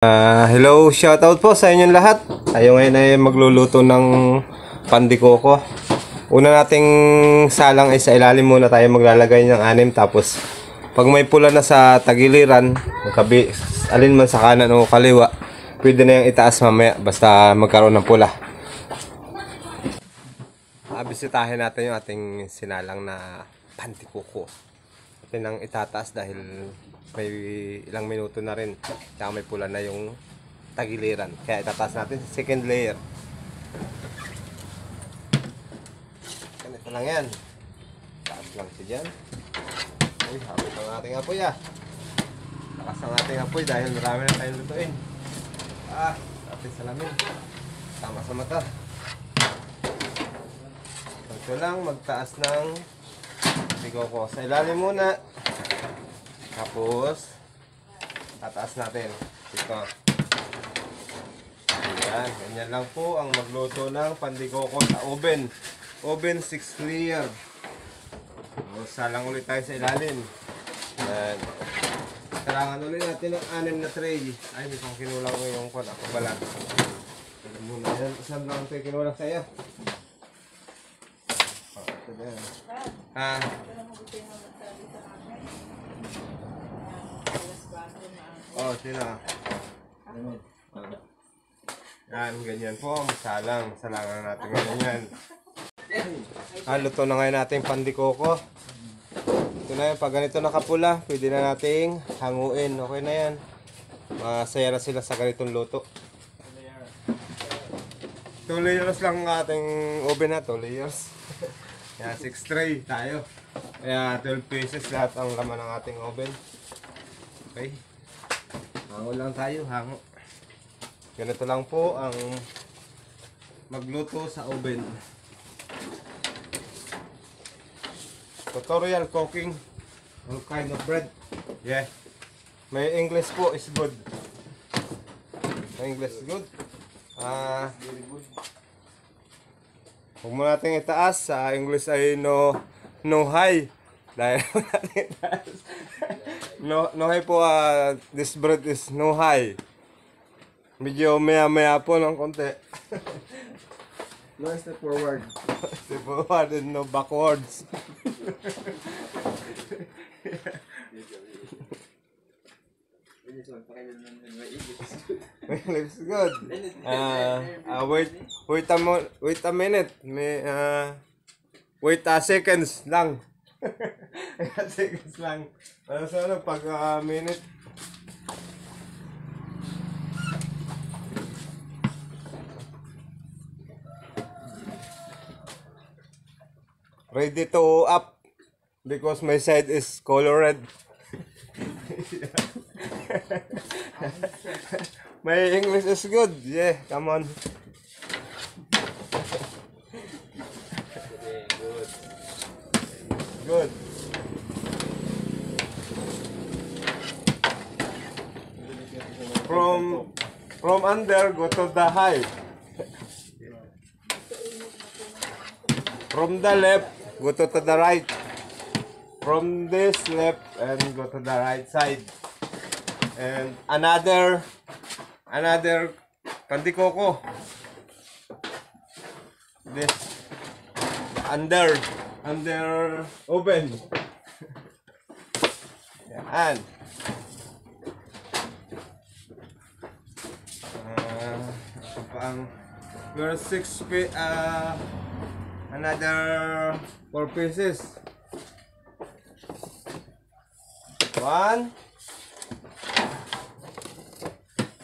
Hello, shoutout po sa inyong lahat. Tayo ngayon ay magluluto ng pandikoko. Una nating salang ay sa ilalim muna tayo maglalagay ng anim. Tapos pag may pula na sa tagiliran, alin man sa kanan o kaliwa, pwede na yung itaas mamaya basta magkaroon ng pula. Bisitahin natin yung ating sinalang na pandikoko. Ito nang itataas dahil may ilang minuto na rin, tsaka may pula na yung tagiliran, kaya itataas natin sa second layer. Ganito lang yan, taas lang siya dyan. Uy, hapit ang ating apoy takas ang ating apoy dahil marami na tayong lutuin. Ating salamin, tama sa mata. Ito lang, magtaas ng pandikoko sa ilalim muna. Tapos tataas natin ito. Ayan, ganyan lang po ang magluto ng pandikoko sa oven 6 layer. Salang ulit tayo sa ilalim. Ayan. Kailangan ulit natin ng 6 na tray. Ay, may pang kinulang ko yung balat. Alam mo na yan, saan lang ito kinulang sa iyo? Ito na yan. Sino? Yan, ganyan po ang salang. Salangan natin ngayon yan. Luto na ngayon natin pandikoko. Ito na yan, pag ganito nakapula, pwede na nating hanguin. Okay na yan. Masaya na sila sa ganitong luto. 2 layers lang ang ating oven na, 2 layers. Yan, 6 tray tayo. Kaya 12 pieces lahat ang laman ng ating oven. Okay. Hango lang tayo, hango. Ganito lang po ang magluto sa oven. Tutorial cooking all kind of bread. Yeah. May English po is good. May English is good. Very good. Huwag mo natin itaas. Sa English ay no high. Dahil natin itaas. No high po, this bread is no high. Medyo maya po ng konti. No step forward. Step forward and no backwards. Looks good. Wait a minute. Wait seconds lang. Seconds lang. Sana pag minute. Ready to up because my side is color red. My English is good. Yeah, come on. Good. From under go to the high. From the left go to the right. From this left and go to the right side. And another pandikoko. This under oven. Yan. We're 6 another 4 pieces. 1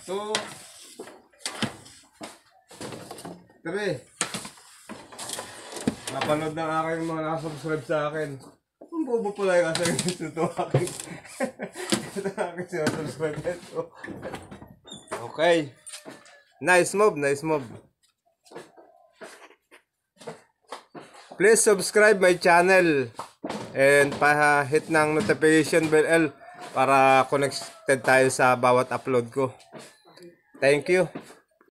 2 3. Napanood ng aking mga nakasubscribe sa akin. Ang bobo pala yung kasi ito aking ito aking sinasubscribe ito. Okay. Nice move. Please subscribe my channel and hit ng notification bell para connected tayo sa bawat upload ko. Thank you.